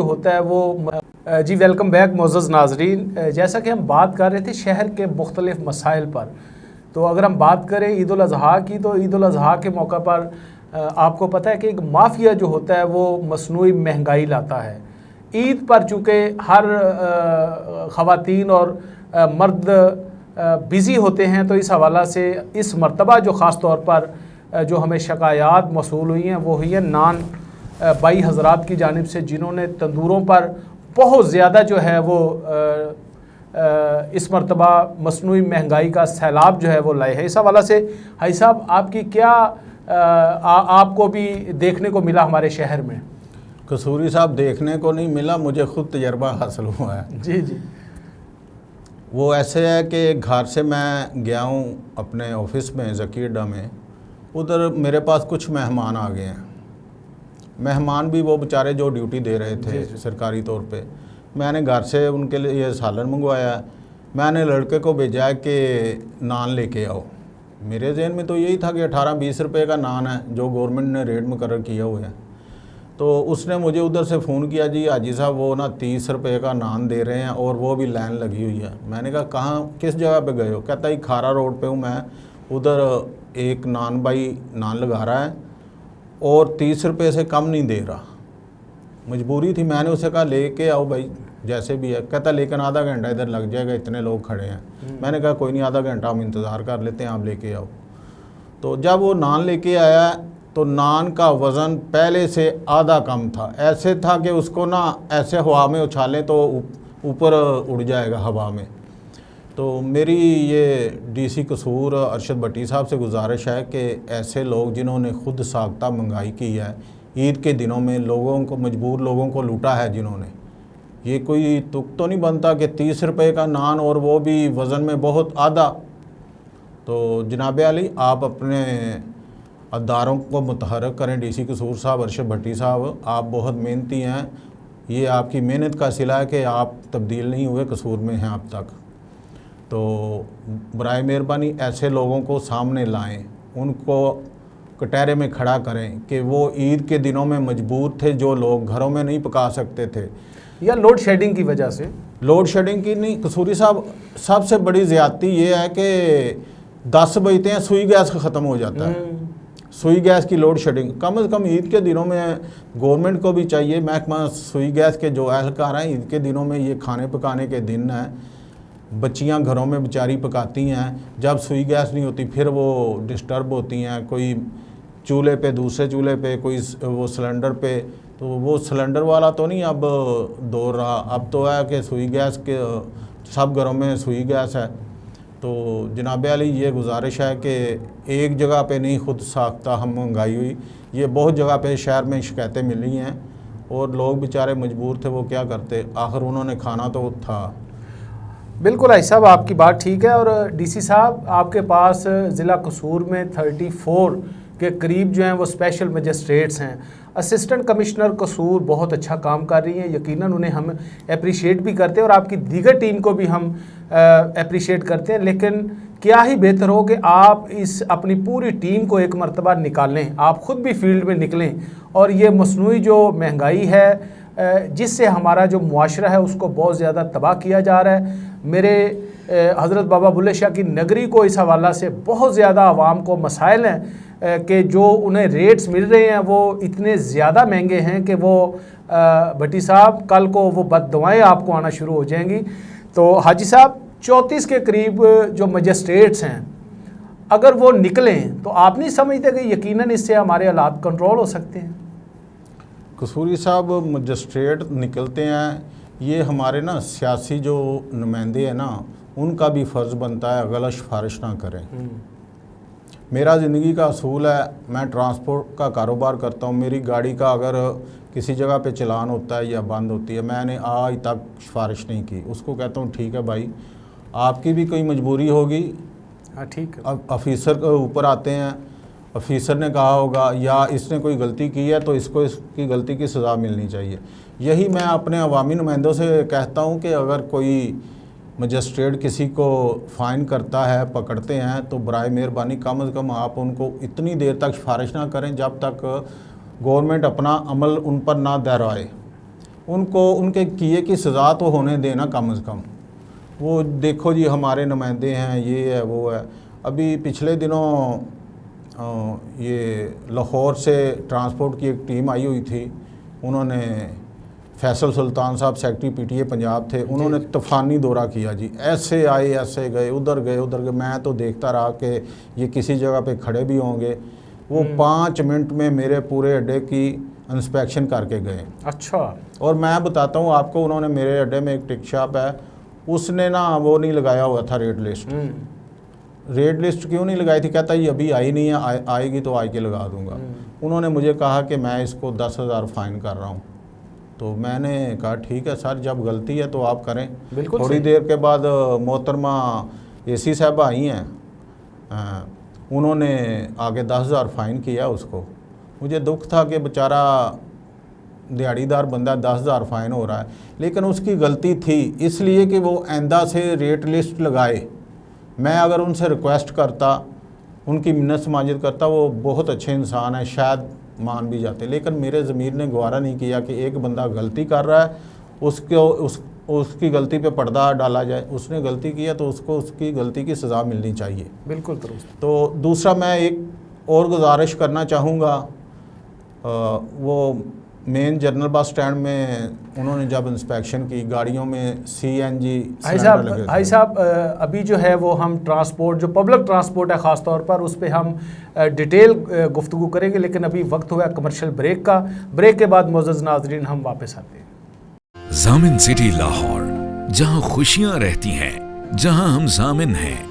जो होता है वो जी वेलकम बैक मोअज़्ज़ज़ नाज़रीन। जैसा कि हम बात कर रहे थे शहर के मुख्तलिफ मसाइल पर, तो अगर हम बात करें ईद उल अज़हा की, तो ईद उल अज़हा के मौका पर आपको पता है कि एक माफिया जो होता है वो मसनूई महंगाई लाता है। ईद पर चूँकि हर ख़वातीन और मर्द बिज़ी होते हैं, तो इस हवाला से इस मरतबा जो ख़ास तौर पर जो हमें शिकायत मौसूल हुई हैं वो हुई है नान बाई हज़रात की जानिब से, जिन्होंने तंदूरों पर बहुत ज़्यादा जो है वो इस मरतबा मसनूई महंगाई का सैलाब जो है वो लाए हैं। इस हवाला से हाई साहब आपकी क्या आपको भी देखने को मिला हमारे शहर में? कसूरी साहब देखने को नहीं मिला, मुझे ख़ुद तजर्बा हासिल हुआ है। जी जी। वो ऐसे है कि घर से मैं गया हूँ अपने ऑफिस में ज़की अड्डा में, उधर मेरे पास कुछ मेहमान आ गए हैं। मेहमान भी वो बेचारे जो ड्यूटी दे रहे थे सरकारी तौर पे। मैंने घर से उनके लिए सालन मंगवाया, मैंने लड़के को भेजा है कि नान लेके आओ। मेरे जहन में तो यही था कि 18-20 रुपए का नान है जो गवर्नमेंट ने रेट मुकर्रर किया हुआ है। तो उसने मुझे उधर से फ़ोन किया, जी हाजी साहब वो ना 30 रुपए का नान दे रहे हैं और वो भी लाइन लगी हुई है। मैंने कहा कहाँ किस जगह पे गए हो? कहता ही खारा रोड पे हूँ मैं, उधर एक नान भाई नान लगा रहा है और 30 रुपये से कम नहीं दे रहा। मजबूरी थी, मैंने उसे कहा लेके आओ भाई जैसे भी है। कहता लेकिन आधा घंटा इधर लग जाएगा, इतने लोग खड़े हैं। मैंने कहा कोई नहीं, आधा घंटा हम इंतज़ार कर लेते हैं, आप लेके आओ। तो जब वो नान लेके आया तो नान का वज़न पहले से आधा कम था। ऐसे था कि उसको ना ऐसे हवा में उछालें तो ऊपर उड़ जाएगा हवा में। तो मेरी ये डीसी कसूर अरशद भट्टी साहब से गुजारिश है कि ऐसे लोग जिन्होंने खुद साख्ता महंगाई की है, ईद के दिनों में लोगों को, मजबूर लोगों को लूटा है जिन्होंने, ये कोई तुक तो नहीं बनता कि 30 रुपये का नान और वो भी वज़न में बहुत आधा। तो जनाब अली आप अपने अदारों को मुतहरक करें। डीसी कसूर साहब अरशद भट्टी साहब, आप बहुत मेहनती हैं, ये आपकी मेहनत का सिला है कि आप तब्दील नहीं हुए, कसूर में हैं अब तक। तो बराए मेहरबानी ऐसे लोगों को सामने लाएं, उनको कटहरे में खड़ा करें कि वो ईद के दिनों में मजबूर थे, जो लोग घरों में नहीं पका सकते थे या लोड शेडिंग की वजह से। लोड शेडिंग की नहीं कसूरी साहब, सबसे बड़ी ज़्यादती ये है कि 10 बजते हैं सुई गैस ख़त्म हो जाता है। सुई गैस की लोड शेडिंग कम से कम ईद के दिनों में गवर्नमेंट को भी चाहिए, महकमा सुई गैस के जो एहलकार हैं, ईद के दिनों में ये खाने पकाने के दिन हैं, बच्चियां घरों में बेचारी पकाती हैं, जब सुई गैस नहीं होती फिर वो डिस्टर्ब होती हैं, कोई चूल्हे पे दूसरे चूल्हे पे, कोई वो सिलेंडर पे। तो वो सिलेंडर वाला तो नहीं अब दौर रहा, अब तो है कि सुई गैस के सब घरों में सुई गैस है। तो जनाब अली ये गुजारिश है कि एक जगह पे नहीं खुद साख्ता हम महंगाई हुई, ये बहुत जगह पे शहर में शिकायतें मिली हैं और लोग बेचारे मजबूर थे, वो क्या करते, आखिर उन्होंने खाना तो था। बिल्कुल भाई साहब आपकी बात ठीक है। और डीसी साहब आपके पास ज़िला कसूर में 34 के करीब जो हैं वो स्पेशल मजिस्ट्रेट्स हैं। असिस्टेंट कमिश्नर कसूर बहुत अच्छा काम कर रही हैं, यकीनन उन्हें हम अप्रिशिएट भी करते हैं और आपकी दीगर टीम को भी हम अप्रिशिएट करते हैं। लेकिन क्या ही बेहतर हो कि आप इस अपनी पूरी टीम को एक मरतबा निकालें, आप ख़ुद भी फील्ड में निकलें और ये मसनूई जो महंगाई है जिससे हमारा जो मुआशरा है उसको बहुत ज़्यादा तबाह किया जा रहा है। मेरे हज़रत बाबा बुल्ले शाह की नगरी को इस हवाला से बहुत ज़्यादा आवाम को मसाइल हैं कि जो उन्हें रेट्स मिल रहे हैं वो इतने ज़्यादा महंगे हैं कि वो भट्टी साहब कल को वो बददुआएँ आपको आना शुरू हो जाएंगी। तो हाजी साहब 34 के करीब जो मजिस्ट्रेट्स हैं अगर वो निकलें तो आप नहीं समझते कि यकीनन इससे हमारे हालात कंट्रोल हो सकते हैं? कसूरी साहब मजिस्ट्रेट निकलते हैं, ये हमारे ना सियासी जो नुमाइंदे हैं ना, उनका भी फ़र्ज़ बनता है गलत सिफारिश ना करें। मेरा ज़िंदगी का असूल है, मैं ट्रांसपोर्ट का कारोबार करता हूँ, मेरी गाड़ी का अगर किसी जगह पे चलान होता है या बंद होती है, मैंने आज तक सिफारिश नहीं की। उसको कहता हूँ ठीक है भाई, आपकी भी कोई मजबूरी होगी, हाँ ठीक है। अब ऑफिसर के ऊपर आते हैं, ऑफिसर ने कहा होगा या इसने कोई गलती की है तो इसको इसकी गलती की सज़ा मिलनी चाहिए। यही मैं अपने अवामी नुमाइंदों से कहता हूँ कि अगर कोई मजिस्ट्रेट किसी को फ़ाइन करता है, पकड़ते हैं, तो बराए मेहरबानी कम से कम आप उनको इतनी देर तक सिफारिश ना करें जब तक गवर्नमेंट अपना अमल उन पर ना दोहराए। उनको उनके किए की सज़ा तो होने देना कम से कम। वो देखो जी हमारे नुमाइंदे हैं, ये है वो है। अभी पिछले दिनों ये लाहौर से ट्रांसपोर्ट की एक टीम आई हुई थी, उन्होंने फैसल सुल्तान साहब सेक्रेटरी पीटीए पंजाब थे, उन्होंने तूफ़ानी दौरा किया जी, ऐसे आए ऐसे गए, उधर गए उधर गए। मैं तो देखता रहा कि ये किसी जगह पे खड़े भी होंगे। वो 5 मिनट में मेरे पूरे अड्डे की इंस्पेक्शन करके गए। अच्छा। और मैं बताता हूँ आपको, उन्होंने मेरे अड्डे में एक टिक शॉप है, उसने ना वो नहीं लगाया हुआ था रेड लिस्ट। रेड लिस्ट क्यों नहीं लगाई थी? कहता ये अभी आई नहीं है, आएगी तो आके लगा दूंगा। उन्होंने मुझे कहा कि मैं इसको 10,000 फ़ाइन कर रहा हूँ। तो मैंने कहा ठीक है सर, जब गलती है तो आप करें। थोड़ी देर के बाद मोहतरमा एसी साहब आई हैं, उन्होंने आगे 10,000 फ़ाइन किया उसको। मुझे दुख था कि बेचारा दिहाड़ीदार बंदा 10,000 फ़ाइन हो रहा है, लेकिन उसकी गलती थी, इसलिए कि वो आइंदा से रेट लिस्ट लगाए। मैं अगर उनसे रिक्वेस्ट करता, उनकी मिन्नत समाजिद करता, वो बहुत अच्छे इंसान है, शायद मान भी जाते, लेकिन मेरे ज़मीर ने गवारा नहीं किया कि एक बंदा गलती कर रहा है उसकी गलती पे पर्दा डाला जाए। उसने गलती किया तो उसको उसकी गलती की सज़ा मिलनी चाहिए। बिल्कुल दुरुस्त। तो दूसरा मैं एक और गुजारिश करना चाहूँगा, वो मेन जनरल बस स्टैंड में उन्होंने जब इंस्पेक्शन की, गाड़ियों में सीएनजी भाई साहब अभी जो है वो हम ट्रांसपोर्ट, जो पब्लिक ट्रांसपोर्ट है ख़ास तौर पर, उस पर हम डिटेल गुफ्तगू करेंगे, लेकिन अभी वक्त हुआ कमर्शियल ब्रेक का। ब्रेक के बाद मोअज़्ज़ज़ नाज़रीन हम वापस आते हैं। जामिन सिटी लाहौर, जहां खुशियां रहती हैं, जहां हम जामिन हैं।